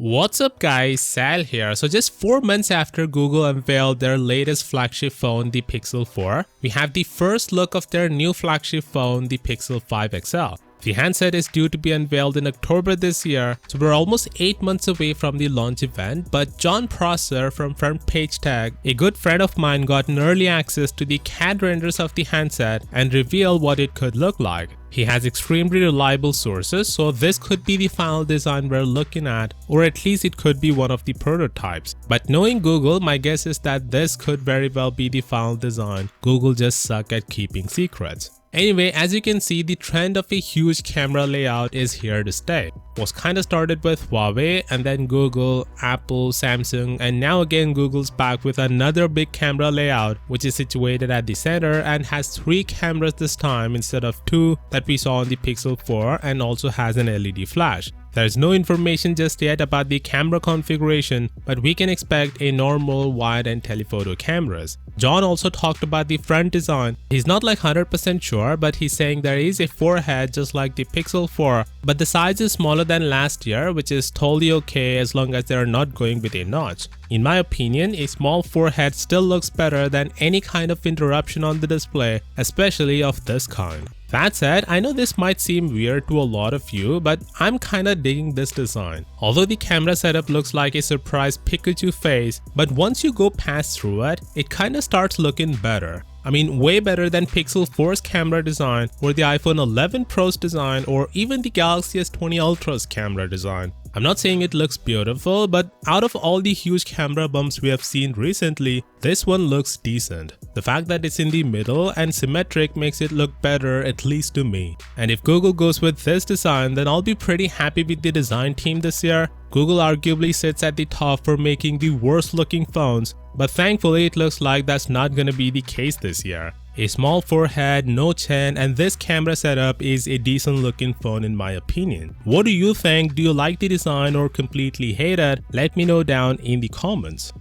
What's up guys, Sal here. So just 4 months after Google unveiled their latest flagship phone, the Pixel 4, we have the first look of their new flagship phone, the Pixel 5 XL. The handset is due to be unveiled in October this year, so we're almost 8 months away from the launch event, but John Prosser from Front Page Tech, a good friend of mine, got an early access to the CAD renders of the handset and revealed what it could look like. He has extremely reliable sources, so this could be the final design we're looking at, or at least it could be one of the prototypes. But knowing Google, my guess is that this could very well be the final design. Google just suck at keeping secrets. Anyway, as you can see, the trend of a huge camera layout is here to stay. Was kinda started with Huawei and then Google, Apple, Samsung, and now again Google's back with another big camera layout which is situated at the center and has 3 cameras this time instead of 2 that we saw on the Pixel 4, and also has an LED flash. There is no information just yet about the camera configuration, but we can expect a normal wide and telephoto cameras. John also talked about the front design. He's not like 100% sure, but he's saying there is a forehead just like the Pixel 4, but the size is smaller than last year, which is totally okay as long as they are not going with a notch. In my opinion, a small forehead still looks better than any kind of interruption on the display, especially of this kind. That said, I know this might seem weird to a lot of you, but I'm kinda digging this design. Although the camera setup looks like a surprise Pikachu face, but once you go past through it, it kinda starts looking better. I mean, way better than Pixel 4's camera design, or the iPhone 11 Pro's design, or even the Galaxy S20 Ultra's camera design. I'm not saying it looks beautiful, but out of all the huge camera bumps we have seen recently, this one looks decent. The fact that it's in the middle and symmetric makes it look better, at least to me. And if Google goes with this design, then I'll be pretty happy with the design team this year. Google arguably sits at the top for making the worst looking phones, but thankfully it looks like that's not gonna be the case this year. A small forehead, no chin, and this camera setup is a decent looking phone in my opinion. What do you think? Do you like the design or completely hate it? Let me know down in the comments.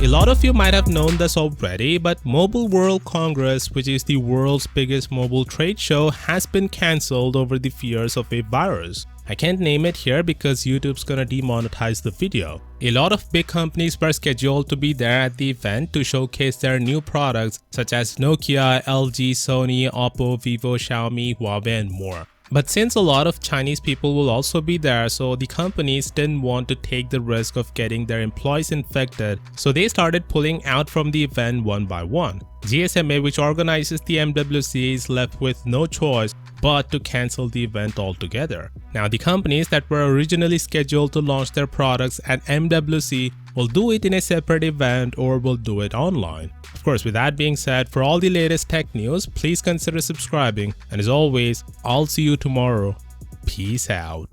A lot of you might have known this already, but Mobile World Congress, which is the world's biggest mobile trade show, has been cancelled over the fears of a virus. I can't name it here because YouTube's gonna demonetize the video. A lot of big companies were scheduled to be there at the event to showcase their new products such as Nokia, LG, Sony, Oppo, Vivo, Xiaomi, Huawei, and more. But since a lot of Chinese people will also be there, so the companies didn't want to take the risk of getting their employees infected, so they started pulling out from the event one by one. GSMA, which organizes the MWC, is left with no choice but to cancel the event altogether. Now, the companies that were originally scheduled to launch their products at MWC will do it in a separate event or will do it online. Of course, with that being said, for all the latest tech news, please consider subscribing, and as always, I'll see you tomorrow. Peace out.